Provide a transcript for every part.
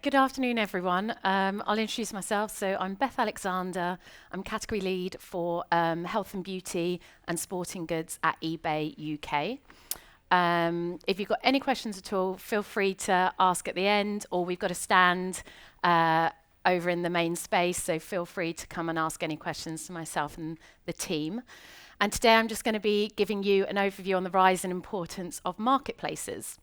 Good afternoon, everyone. I'll introduce myself. So I'm Beth Alexander. I'm category lead for health and beauty and sporting goods at eBay UK. If you've got any questions at all, feel free to ask at the end, or we've got a stand over in the main space, so feel free to come and ask any questions to myself and the team. And today I'm just going to be giving you an overview on the rise and importance of marketplaces.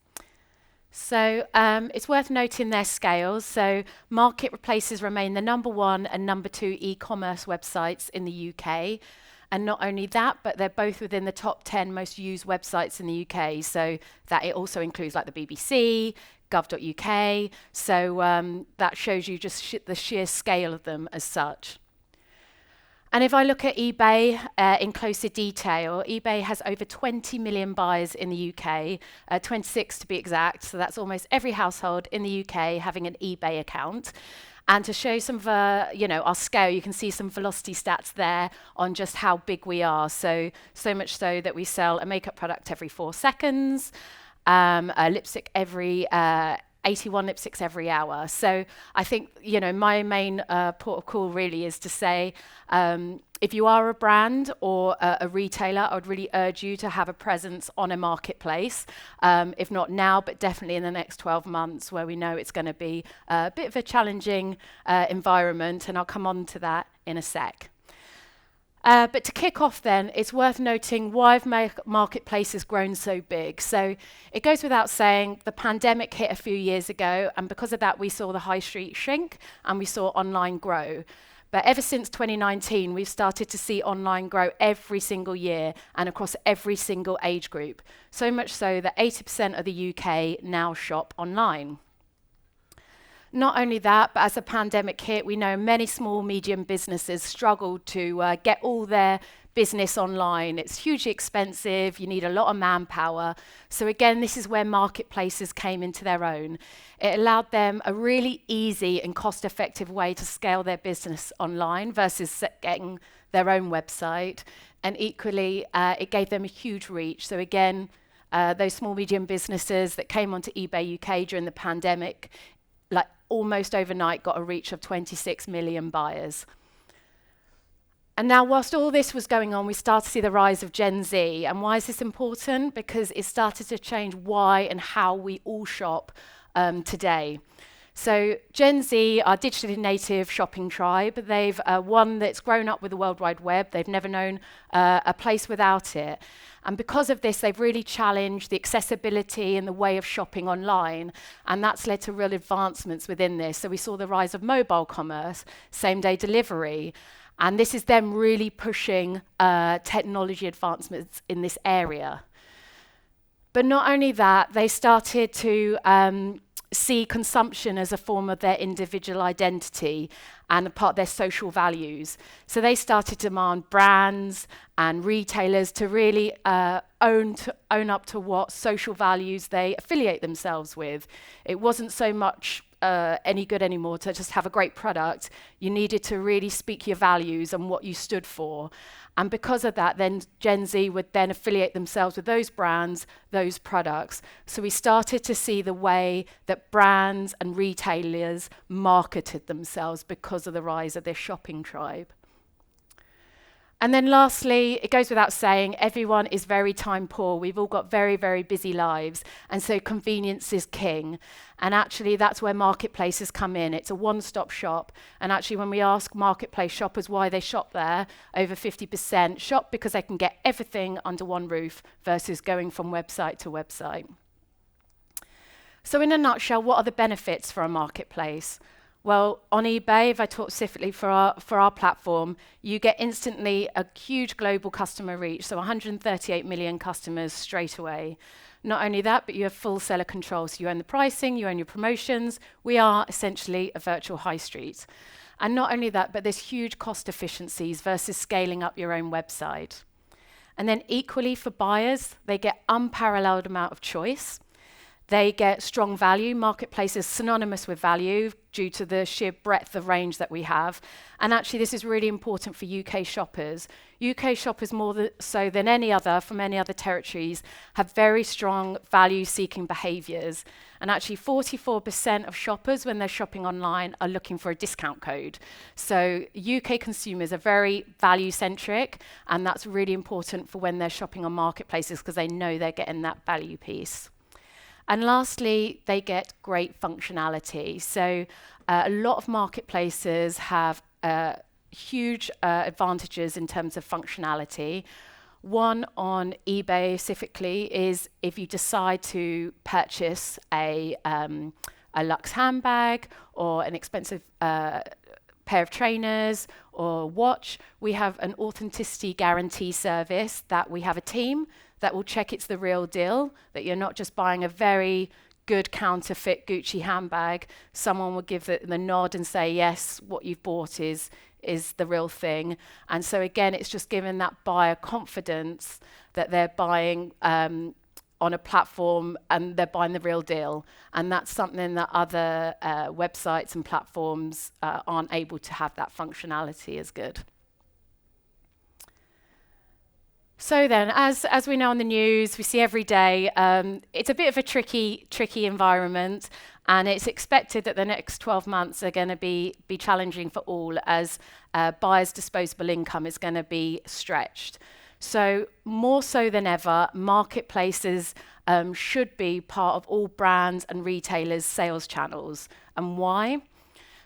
So it's worth noting their scales. So marketplaces remain the number one and number two e-commerce websites in the UK. And not only that, but they're both within the top 10 most used websites in the UK. So that it also includes like the BBC, gov.uk. So that shows you just the sheer scale of them as such. And if I look at eBay in closer detail, eBay has over 20 million buyers in the UK, 26 to be exact. So that's almost every household in the UK having an eBay account. And to show some of our scale, you can see some velocity stats there on just how big we are. So much so that we sell a makeup product every 4 seconds, a lipstick every 81 lipsticks every hour. So I think, my main port of call really is to say, if you are a brand or a retailer, I would really urge you to have a presence on a marketplace, if not now, but definitely in the next 12 months, where we know it's going to be a bit of a challenging environment, and I'll come on to that in a sec. But to kick off then, it's worth noting why have marketplaces grown so big. So it goes without saying, the pandemic hit a few years ago, and because of that, we saw the high street shrink and we saw online grow. But ever since 2019, we've started to see online grow every single year and across every single age group. So much so that 80% of the UK now shop online. Not only that, but as the pandemic hit, we know many small, medium businesses struggled to get all their business online. It's hugely expensive. You need a lot of manpower. So again, this is where marketplaces came into their own. It allowed them a really easy and cost-effective way to scale their business online versus getting their own website. And equally, it gave them a huge reach. So again, those small, medium businesses that came onto eBay UK during the pandemic, like almost overnight, got a reach of 26 million buyers. And now, whilst all this was going on, we start to see the rise of Gen Z. And why is this important? Because it started to change why and how we all shop today. So Gen Z are digitally native shopping tribe. They've one that's grown up with the World Wide Web. They've never known a place without it. And because of this, they've really challenged the accessibility and the way of shopping online. And that's led to real advancements within this. So we saw the rise of mobile commerce, same-day delivery. And this is them really pushing technology advancements in this area. But not only that, they started to see consumption as a form of their individual identity and a part of their social values. So they started to demand brands and retailers to really own up to what social values they affiliate themselves with. It wasn't so much any good anymore to just have a great product. You needed to really speak your values and what you stood for. And because of that, then Gen Z would then affiliate themselves with those brands, those products. So we started to see the way that brands and retailers marketed themselves because of the rise of this shopping tribe. And then lastly, it goes without saying, everyone is very time poor. We've all got very, very busy lives. And so convenience is king. And actually, that's where marketplaces come in. It's a one-stop shop. And actually, when we ask marketplace shoppers why they shop there, over 50% shop because they can get everything under one roof versus going from website to website. So in a nutshell, what are the benefits for a marketplace? Well, on eBay, if I talk specifically for our platform, you get instantly a huge global customer reach, so 138 million customers straight away. Not only that, but you have full seller control. So you own the pricing, you own your promotions. We are essentially a virtual high street. And not only that, but there's huge cost efficiencies versus scaling up your own website. And then equally for buyers, they get unparalleled amount of choice. They get strong value. Marketplace is synonymous with value due to the sheer breadth of range that we have. And actually, this is really important for UK shoppers. UK shoppers, so than any other, from any other territories, have very strong value-seeking behaviours. And actually, 44% of shoppers, when they're shopping online, are looking for a discount code. So UK consumers are very value-centric, and that's really important for when they're shopping on marketplaces because they know they're getting that value piece. And lastly, they get great functionality. So a lot of marketplaces have huge advantages in terms of functionality. One on eBay specifically is if you decide to purchase a luxe handbag or an expensive pair of trainers or watch, we have an authenticity guarantee service that we have a team that will check it's the real deal, that you're not just buying a very good counterfeit Gucci handbag. Someone will give the nod and say, yes, what you've bought is the real thing. And so again, it's just giving that buyer confidence that they're buying on a platform and they're buying the real deal. And that's something that other websites and platforms aren't able to have that functionality as good. So then, as we know on the news, we see every day, it's a bit of a tricky environment, and it's expected that the next 12 months are going to be challenging for all as buyers' disposable income is going to be stretched. So more so than ever, marketplaces should be part of all brands and retailers' sales channels. And why?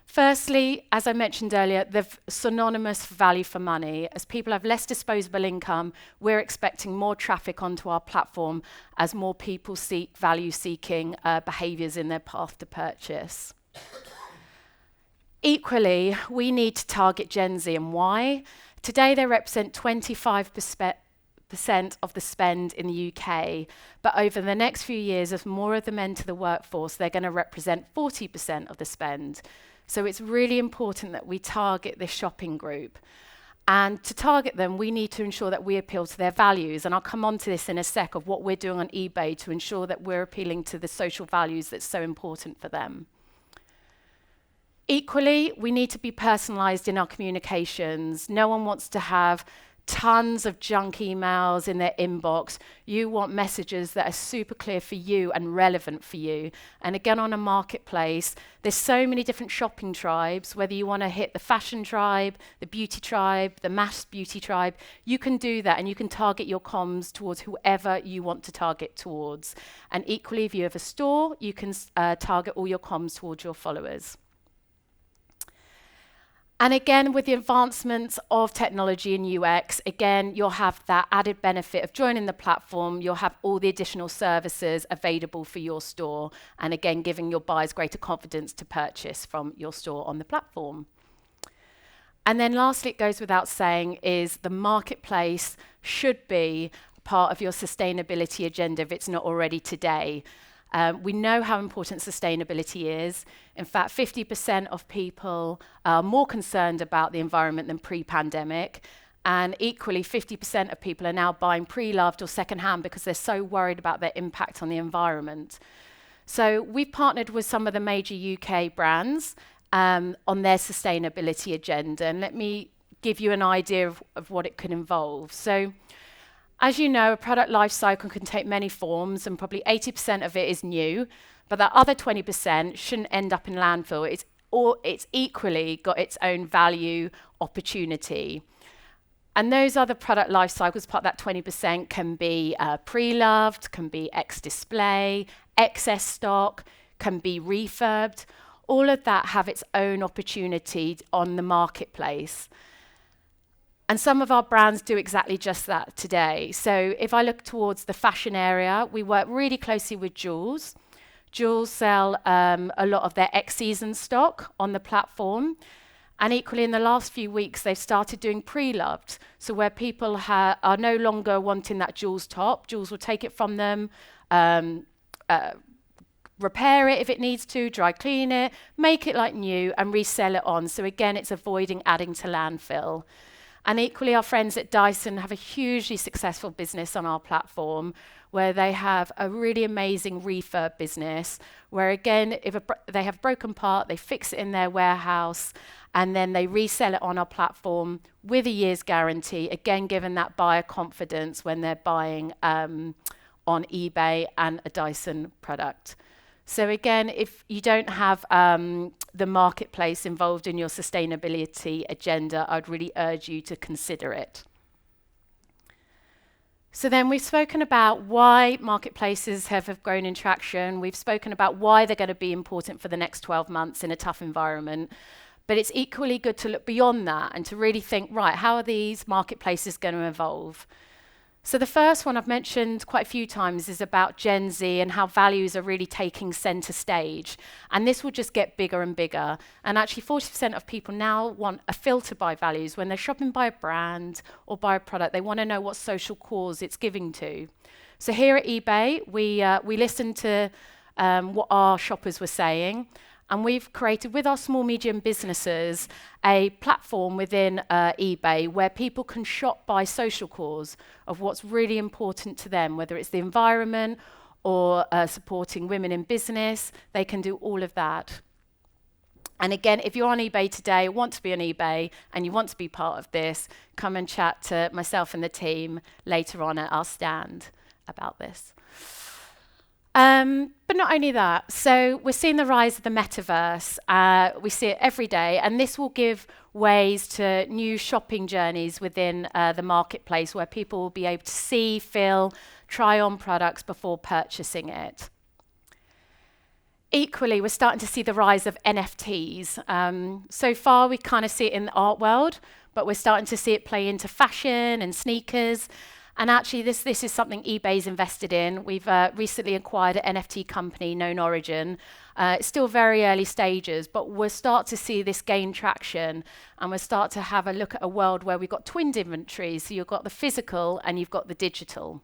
Firstly, as I mentioned earlier, they're synonymous value for money. As people have less disposable income, we're expecting more traffic onto our platform as more people seek value-seeking behaviours in their path to purchase. Equally, we need to target Gen Z, and why? Today, they represent 25% of the spend in the UK, but over the next few years, as more of them enter the workforce, they're going to represent 40% of the spend. So it's really important that we target this shopping group. And to target them, we need to ensure that we appeal to their values. And I'll come on to this in a sec of what we're doing on eBay to ensure that we're appealing to the social values that's so important for them. Equally, we need to be personalised in our communications. No one wants to have tons of junk emails in their inbox. You want messages that are super clear for you and relevant for you. And again, on a marketplace, there's so many different shopping tribes, whether you want to hit the fashion tribe, the beauty tribe, the mass beauty tribe, you can do that and you can target your comms towards whoever you want to target towards. And equally, if you have a store, you can target all your comms towards your followers. And again, with the advancements of technology and UX, again, you'll have that added benefit of joining the platform. You'll have all the additional services available for your store. And again, giving your buyers greater confidence to purchase from your store on the platform. And then lastly, it goes without saying, is the marketplace should be part of your sustainability agenda if it's not already today. We know how important sustainability is. In fact, 50% of people are more concerned about the environment than pre-pandemic. And equally, 50% of people are now buying pre-loved or second-hand because they're so worried about their impact on the environment. So we've partnered with some of the major UK brands on their sustainability agenda. And let me give you an idea of what it could involve. So, as you know, a product life cycle can take many forms, and probably 80% of it is new, but that other 20% shouldn't end up in landfill. It's equally got its own value opportunity. And those other product life cycles, part of that 20%, can be pre-loved, can be ex-display, excess stock, can be refurbed. All of that have its own opportunity on the marketplace. And some of our brands do exactly just that today. So if I look towards the fashion area, we work really closely with Joules. Joules sell a lot of their ex-season stock on the platform. And equally, in the last few weeks, they've started doing pre-loved. So where people are no longer wanting that Joules top, Joules will take it from them, repair it if it needs to, dry clean it, make it like new, and resell it on. So again, it's avoiding adding to landfill. And equally, our friends at Dyson have a hugely successful business on our platform where they have a really amazing refurb business where, again, if they have a broken part, they fix it in their warehouse and then they resell it on our platform with a year's guarantee, again, giving that buyer confidence when they're buying on eBay and a Dyson product. So again, if you don't have the marketplace involved in your sustainability agenda, I'd really urge you to consider it. So then we've spoken about why marketplaces have grown in traction. We've spoken about why they're going to be important for the next 12 months in a tough environment. But it's equally good to look beyond that and to really think, right, how are these marketplaces going to evolve? So the first one I've mentioned quite a few times is about Gen Z and how values are really taking center stage. And this will just get bigger and bigger. And actually 40% of people now want a filter by values. When they're shopping by a brand or by a product, they want to know what social cause it's giving to. So here at eBay, we listened to what our shoppers were saying. And we've created, with our small, medium businesses, a platform within eBay where people can shop by social cause of what's really important to them, whether it's the environment or supporting women in business. They can do all of that. And again, if you're on eBay today, want to be on eBay, and you want to be part of this, come and chat to myself and the team later on at our stand about this. But not only that, so we're seeing the rise of the metaverse. We see it every day, and this will give ways to new shopping journeys within the marketplace where people will be able to see, feel, try on products before purchasing it. Equally, we're starting to see the rise of NFTs. So far, we kind of see it in the art world, but we're starting to see it play into fashion and sneakers. And actually, this is something eBay's invested in. We've recently acquired an NFT company, Known Origin. It's still very early stages, but we'll start to see this gain traction, and we'll start to have a look at a world where we've got twinned inventories. So you've got the physical and you've got the digital.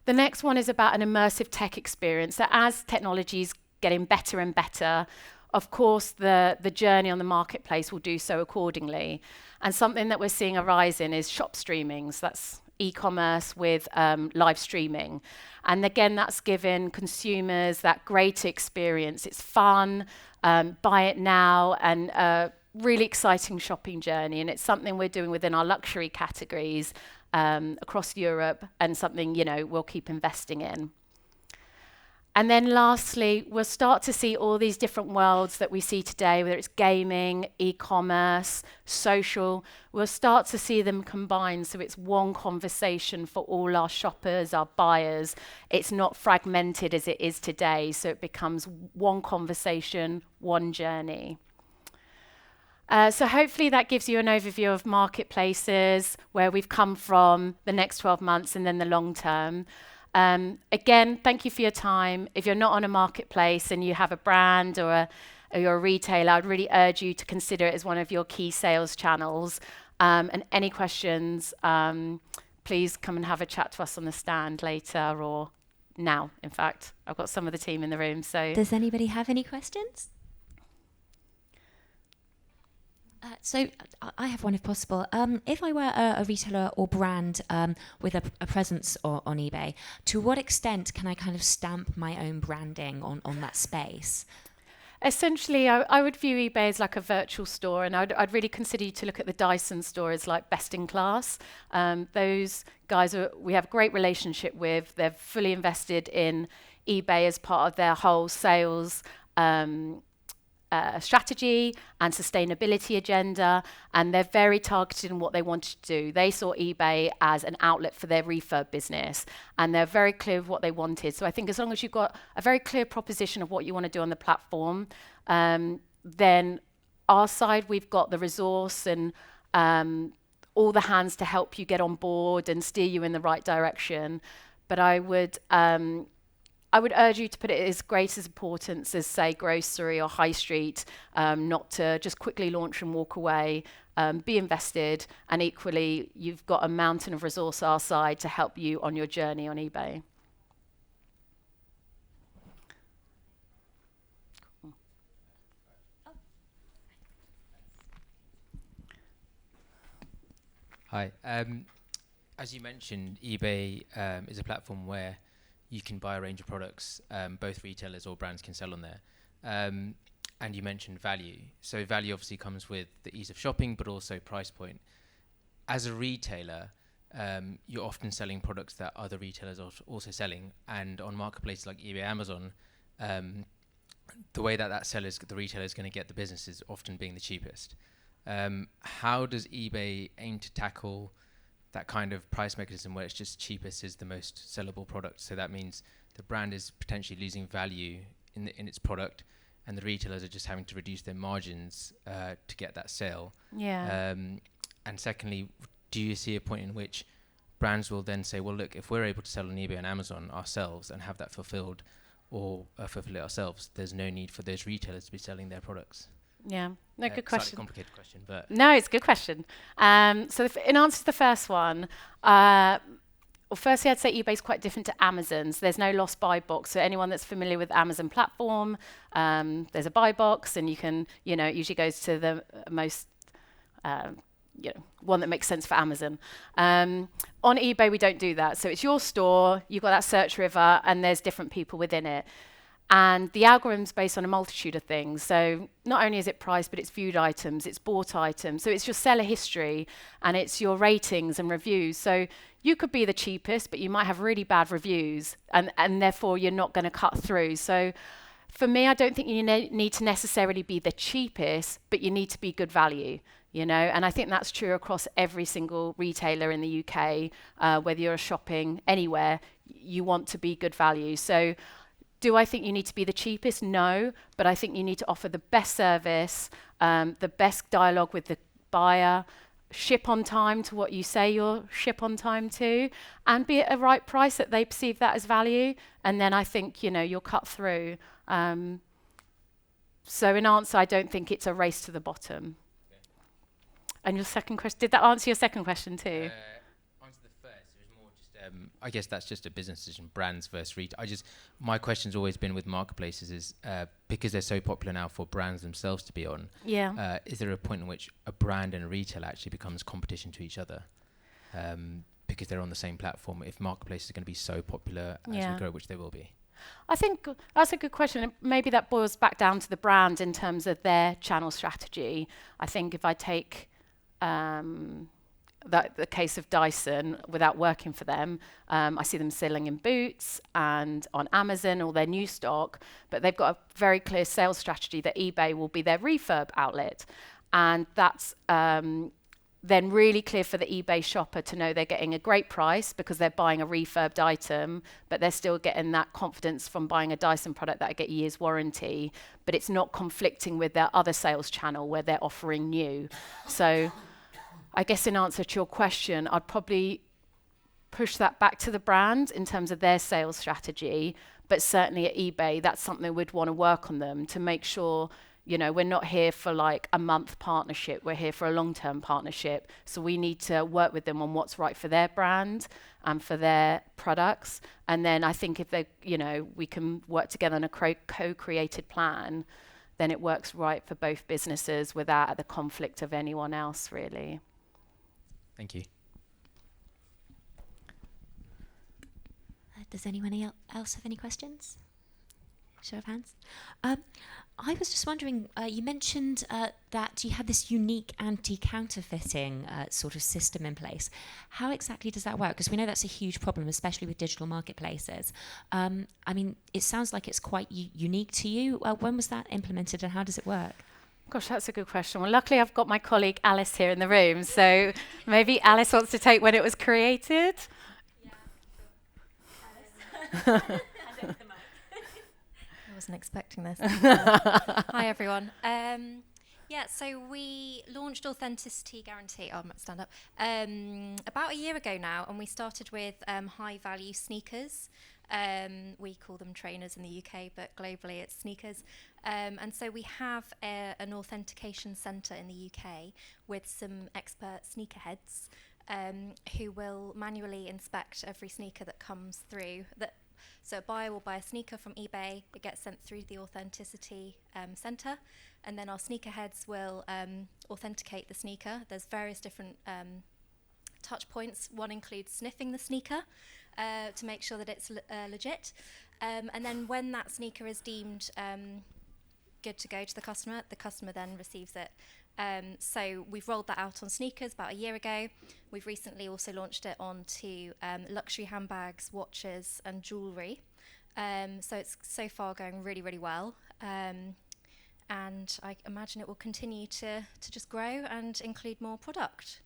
The next one is about an immersive tech experience. So as technology is getting better and better, of course, the journey on the marketplace will do so accordingly. And something that we're seeing a rise in is shop streaming. So that's e-commerce with live streaming. And again, that's given consumers that great experience. It's fun, buy it now, and a really exciting shopping journey. And it's something we're doing within our luxury categories across Europe, and something, we'll keep investing in. And then lastly, we'll start to see all these different worlds that we see today, whether it's gaming, e-commerce, social. We'll start to see them combined, so it's one conversation for all our shoppers, our buyers. It's not fragmented as it is today, so it becomes one conversation, one journey. So hopefully that gives you an overview of marketplaces, where we've come from, the next 12 months, and then the long term. Again, thank you for your time. If you're not on a marketplace and you have a brand or you're a retailer, I'd really urge you to consider it as one of your key sales channels. And any questions, please come and have a chat to us on the stand later, or now, in fact. I've got some of the team in the room. So, does anybody have any questions? So I have one, if possible. If I were a retailer or brand with a presence on eBay, to what extent can I kind of stamp my own branding on that space? Essentially, I would view eBay as like a virtual store, and I'd really consider you to look at the Dyson store as like best in class. Those guys we have a great relationship with. They're fully invested in eBay as part of their whole sales strategy and sustainability agenda, and they're very targeted in what they wanted to do. They saw eBay as an outlet for their refurb business, and they're very clear of what they wanted. So I think as long as you've got a very clear proposition of what you want to do on the platform, then our side, we've got the resource and all the hands to help you get on board and steer you in the right direction. But I would urge you to put it as great as importance as, say, grocery or high street, not to just quickly launch and walk away. Be invested, and equally, you've got a mountain of resource our side to help you on your journey on eBay. Hi. As you mentioned, eBay is a platform where you can buy a range of products. Both retailers or brands can sell on there. And you mentioned value. So value obviously comes with the ease of shopping, but also price point. As a retailer, you're often selling products that other retailers are also selling. And on marketplaces like eBay, Amazon, the way that the retailer is going to get the business is often being the cheapest. How does eBay aim to tackle that kind of price mechanism where it's just cheapest is the most sellable product? So that means the brand is potentially losing value in its product, and the retailers are just having to reduce their margins to get that sale. Yeah. And secondly, do you see a point in which brands will then say, well, look, if we're able to sell on eBay and Amazon ourselves and have that fulfilled or fulfill it ourselves, there's no need for those retailers to be selling their products? Yeah. No, good Slightly question. complicated question, but No, it's a good question. So in answer to the first one, well, firstly, I'd say eBay's quite different to Amazon's. There's no lost buy box. So anyone that's familiar with Amazon platform, there's a buy box, and you can, it usually goes to the most, one that makes sense for Amazon. On eBay, we don't do that. So it's your store, you've got that search river, and there's different people within it. And the algorithm's based on a multitude of things. So not only is it price, but it's viewed items, it's bought items. So it's your seller history, and it's your ratings and reviews. So you could be the cheapest, but you might have really bad reviews, and therefore you're not going to cut through. So for me, I don't think you need to necessarily be the cheapest, but you need to be good value. And I think that's true across every single retailer in the UK. Whether you're shopping anywhere, you want to be good value. So do I think you need to be the cheapest? No, but I think you need to offer the best service, the best dialogue with the buyer, ship on time to what you say you'll ship on time to, and be at a right price that they perceive that as value. And then I think, you'll cut through. So in answer, I don't think it's a race to the bottom. Okay. And your second question, did that answer your second question too? Answer the first. It was more just, I guess that's just a business decision, brands versus retail. My question's always been with marketplaces is because they're so popular now for brands themselves to be on. Yeah. Is there a point in which a brand and a retailer actually becomes competition to each other? Because they're on the same platform. If marketplaces are going to be so popular as we grow, which they will be. I think that's a good question. Maybe that boils back down to the brand in terms of their channel strategy. I think if I take the case of Dyson, without working for them, I see them selling in Boots and on Amazon, all their new stock, but they've got a very clear sales strategy that eBay will be their refurb outlet. And that's then really clear for the eBay shopper to know they're getting a great price because they're buying a refurbed item, but they're still getting that confidence from buying a Dyson product that I get a year's warranty, but it's not conflicting with their other sales channel where they're offering new. So I guess in answer to your question, I'd probably push that back to the brand in terms of their sales strategy, but certainly at eBay, that's something we'd want to work on them to make sure we're not here for like a month partnership. We're here for a long-term partnership. So we need to work with them on what's right for their brand and for their products. And then I think if they, we can work together on a co-created plan, then it works right for both businesses without the conflict of anyone else, really. Thank you. Does anyone else have any questions? Show of hands. I was just wondering, you mentioned that you had this unique anti-counterfeiting sort of system in place. How exactly does that work? Because we know that's a huge problem, especially with digital marketplaces. It sounds like it's quite unique to you. When was that implemented and how does it work? Gosh, that's a good question. Well, luckily I've got my colleague Alice here in the room, so maybe Alice wants to take when it was created. Yeah, sure. Alice. I wasn't expecting this. Hi, everyone. So we launched Authenticity Guarantee. I might stand up. About a year ago now, and we started with high-value sneakers. We call them trainers in the UK, but globally it's sneakers. And so we have an authentication centre in the UK with some expert sneakerheads who will manually inspect every sneaker that comes through. So a buyer will buy a sneaker from eBay, it gets sent through the authenticity centre, and then our sneakerheads will authenticate the sneaker. There's various different touch points. One includes sniffing the sneaker to make sure that it's legit. And then when that sneaker is deemed good to go to the customer then receives it. So we've rolled that out on sneakers about a year ago. We've recently also launched it onto luxury handbags, watches, and jewellery. So it's so far going really, really well. And I imagine it will continue to just grow and include more product.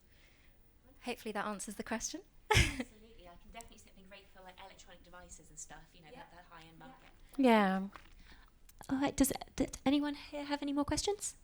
Hopefully that answers the question. Absolutely, I can definitely see something great for like electronic devices and stuff, you know, that high-end market. Yeah. All right, does anyone here have any more questions?